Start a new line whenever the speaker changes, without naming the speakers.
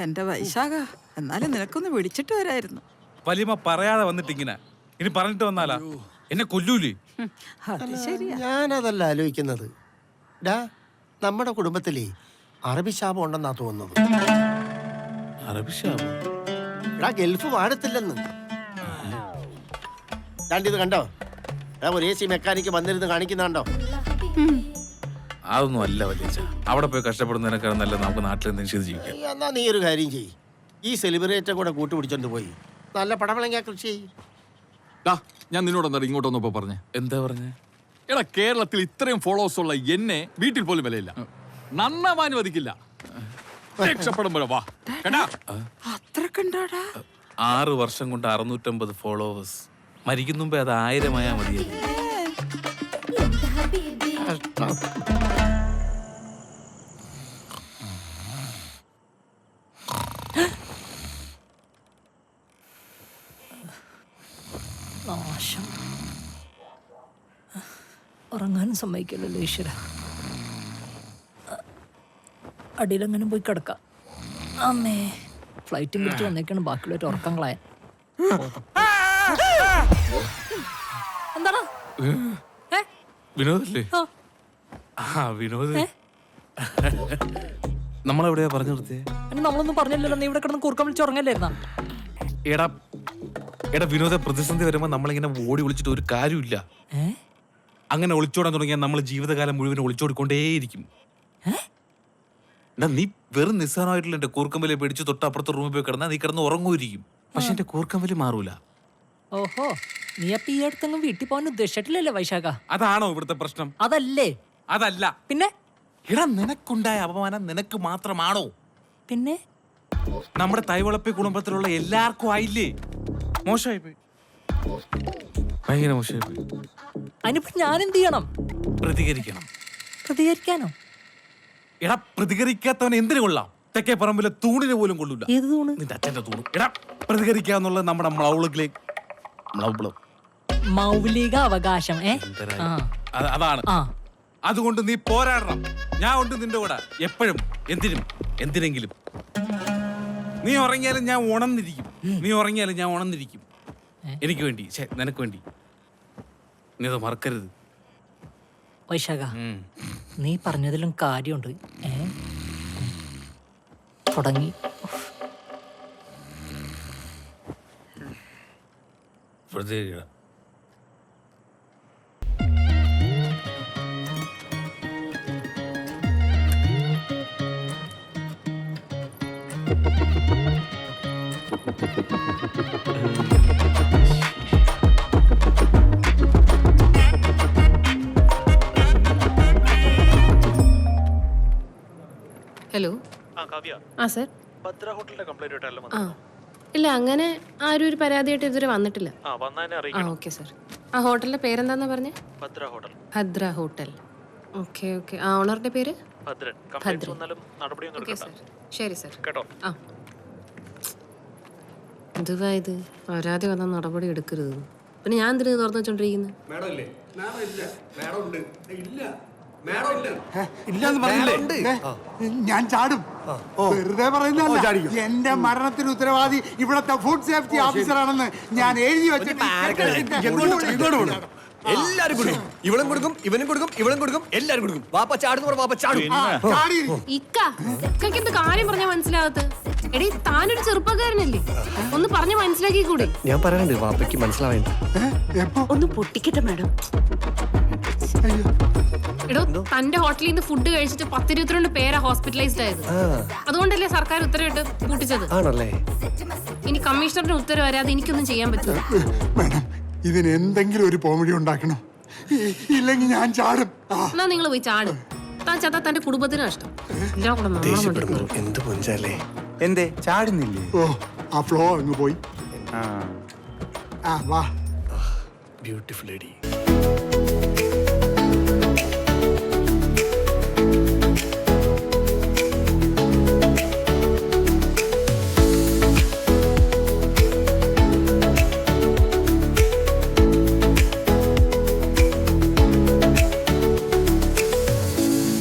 എന്റെ വൈശാഖ, എന്നാലും നിനക്കൊന്ന് വിളിച്ചിട്ട് വരായിരുന്നു.
വലിയമ്മ പറയാതെ വന്നിട്ടിങ്ങനെ ഇനി പറഞ്ഞിട്ട് വന്നാലാ എന്നെ കൊല്ലൂലേ?
അത് ശരിയാ.
ഞാനതല്ല ആലോചിക്കുന്നത്. ഡാ, നമ്മുടെ കുടുംബത്തിലേ അറബി ശാപം ഉണ്ടെന്നാ തോന്നുന്നത്.
അറബി ശാപം?
എടാ, ഗൾഫ് വാഴത്തില്ലെന്ന്. ഇത് കണ്ടോ? ഒരു AC മെക്കാനിക്ക് വന്നിരുന്ന് കാണിക്കുന്ന കണ്ടോ?
അതൊന്നും അല്ല വലിയ. അവിടെ പോയി കഷ്ടപ്പെടുന്നതിനേക്കാളും നല്ല നമുക്ക് നാട്ടിൽ നിഷേധ ജീവിക്കാം.
എന്നാ നീ ഒരു കാര്യം ചെയ്യ്, ഈ സെലിബ്രേറ്റർ കൂടെ കൂട്ടുപിടിച്ചോണ്ട് പോയി നല്ല പടവളങ്ങ കൃഷി ചെയ്യ്.
ഞാൻ നിന്നോട് ഇങ്ങോട്ടൊന്നപ്പോ പറഞ്ഞേ.
എന്താ പറഞ്ഞേ?
എടാ, കേരളത്തിൽ ഇത്രയും ഫോളോവേഴ്സ് ഉള്ള എന്നെ വീട്ടിൽ പോലും വിലയില്ല. നന്നാവാൻ അനുവദിക്കില്ല. രക്ഷപ്പെടുമ്പോഴോ വാ.
അത്രക്കുണ്ടാടാ?
6 വർഷം കൊണ്ട് 650 ഫോളോവേഴ്സ്. മരിക്കുന്ന മുമ്പേ അത് 1000 ആയാൽ മതിയായിരുന്നു.
നാശം. ഉറങ്ങാനും സമ്മതിക്കില്ലല്ലോ ഈശ്വര. അടിയിലെങ്ങനെ പോയി കിടക്കാം. അമ്മേ, ഫ്ലൈറ്റും പിടിച്ച് വന്നേക്കാണ് ബാക്കിയുള്ളവർ ഉറക്കം കളയാൻ. എന്താടാ?
വിനോദല്ലേ? വിനോദ് നമ്മളെവിടെയാ പറഞ്ഞു നിർത്തിയേ?
നമ്മളൊന്നും പറഞ്ഞില്ലല്ലോ. നീ ഇവിടെ കിടന്ന് കൂർക്കം വിളിച്ച് ഉറങ്ങല്ലായിരുന്നാ?
എടാ വിനോദ, പ്രതിസന്ധി വരുമ്പോ നമ്മളിങ്ങനെ ഓടി വിളിച്ചിട്ട് ഒരു കാര്യമില്ല. അങ്ങനെ ഒളിച്ചോടാൻ തുടങ്ങിയാൽ നമ്മൾ ജീവിതകാലം മുഴുവൻ ഒളിച്ചോടിക്കൊണ്ടേയിരിക്കും. നീ വെറും നിസ്സാരമായിട്ടുള്ള എന്റെ കൂർക്കമ്പലി പേടിച്ച് തൊട്ടപ്പുറത്തെ റൂമിൽ പോയി കിടന്നാൽ നീ കിടന്ന് ഉറങ്ങുമായിരിക്കും. പക്ഷെ എന്റെ കൂർക്കമ്പലി മാറൂല.
ഓഹോ, നീ അപ്പൊ ഈ അടുത്തെങ്ങും വീട്ടിൽ പോകാൻ ഉദ്ദേശിച്ചിട്ടില്ലല്ലേ വൈശാഖ?
അതാണോ ഇവിടുത്തെ പ്രശ്നം?
അതല്ലേ?
അതല്ല.
പിന്നെ?
എടാ, നിനക്കുണ്ടായ അപമാനം നിനക്ക് മാത്രമാണോ?
പിന്നെ
നമ്മുടെ തൈവളപ്പി കുടുംബത്തിലുള്ള എല്ലാവർക്കും ആയില്ലേ? മോശമായി പോയി, ഭയങ്കര മോശമായി പോയി.
അതിനിപ്പോ ഞാൻ എന്ത് ചെയ്യണം?
പ്രതികരിക്കണം.
പ്രതികരിക്കാനോ?
എടാ, പ്രതികരിക്കാത്തവനെ എന്തിനു കൊള്ളാം? തെക്കേ പറമ്പിലെ തൂണിന് പോലും കൊള്ളൂല.
ഏത് തൂണ്?
നിന്റെ അച്ഛന്റെ തൂണ്. എടാ, പ്രതികരിക്കാന്നുള്ളത് നമ്മുടെ
മൗലിക അവകാശം.
അതാണ്. അതുകൊണ്ട് നീ പോരാടണം. ഞാൻ ഉണ്ട് നിന്റെ കൂടെ എപ്പോഴും, എന്തിനും എന്തിനെങ്കിലും. നീ ഉറങ്ങിയാലും ഞാൻ ഉണർന്നിരിക്കും. എനിക്ക് വേണ്ടി, നിനക്ക് വേണ്ടി. നീ അത് മറക്കരുത്
വൈശാഖ. നീ പറഞ്ഞതിലും കാര്യമുണ്ട്. തുടങ്ങി.
ഹലോ. സർ, ഇല്ല, അങ്ങനെ ആരും ഒരു പരാതിയായിട്ട് ഇതുവരെ വന്നിട്ടില്ല. Okay sir. ആ ഹോട്ടലിന്റെ പേരെന്താന്നാ പറഞ്ഞേ? ഭദ്ര ഹോട്ടൽ. Okay okay. ആ ഓണറുടെ പേര്? Okay sir. ശരി സർ. ആ, എന്തുവാ ഇത്? പരാതി വന്നാൽ നടപടി എടുക്കരുത്. പിന്നെ ഞാൻ എന്തിനു തുറന്നു വെച്ചോണ്ടിരിക്കുന്നു?
ഞാൻ ചാടും. വെറുതെ പറയുന്നതല്ല. എന്റെ മരണത്തിന് ഉത്തരവാദി ഇവിടത്തെ ഫുഡ് സേഫ്റ്റി ഓഫീസറാണെന്ന് ഞാൻ എഴുതി വെച്ചിട്ട്
എല്ലാരും കൊടുക്കും. ഇവളും കൊടുക്കും, ഇവനും കൊടുക്കും, ഇവളും കൊടുക്കും, എല്ലാരും കൊടുക്കും. വാപ്പ ചാടുന്നു, വാപ്പ ചാടും.
ഇക്കെന്ത് കാര്യം പറഞ്ഞാൽ മനസ്സിലാകത്ത്? എടീ, താനൊരു ചെറുപ്പക്കാരനല്ലേ, ഒന്ന് പറഞ്ഞ് മനസ്സിലാക്കി കൂടെ?
ഞാൻ പറയാനുണ്ട്, വാപ്പയ്ക്ക് മനസ്സിലാവേണ്ട.
ഒന്ന് പൊട്ടിക്കട്ടെ മാഡം. എടോ, തന്റെ ഹോട്ടലിൽ നിന്ന് ഫുഡ് കഴിച്ചിട്ട് 10-22 പേരാ ഹോസ്പിറ്റലൈസ്ഡ് ആയത്. അതുകൊണ്ടല്ലേ സർക്കാർ ഉത്തരവിട്ട് കൂട്ടിച്ചത്.
ആണല്ലേ?
ഇനി കമ്മീഷണറിന്റെ ഉത്തരവ് വരാതെ എനിക്കൊന്നും ചെയ്യാൻ പറ്റില്ല.
മാഡം, ഇതിന് എന്തെങ്കിലും ഒരു പോംവഴി ഉണ്ടാക്കണം. ഇല്ലെങ്കിൽ ഞാൻ ചാടും.
എന്നാ നിങ്ങൾ പോയി ചാടും. താൻ ചത്താ തന്റെ കുടുംബത്തിന് നഷ്ടം.
എന്ത് പൊഞ്ചാലേ.
എന്തേ ചാടുന്നില്ലേ?
ഓ, ആ ഫ്ലോ അങ്ങ് പോയി. വാ.
Beautiful lady.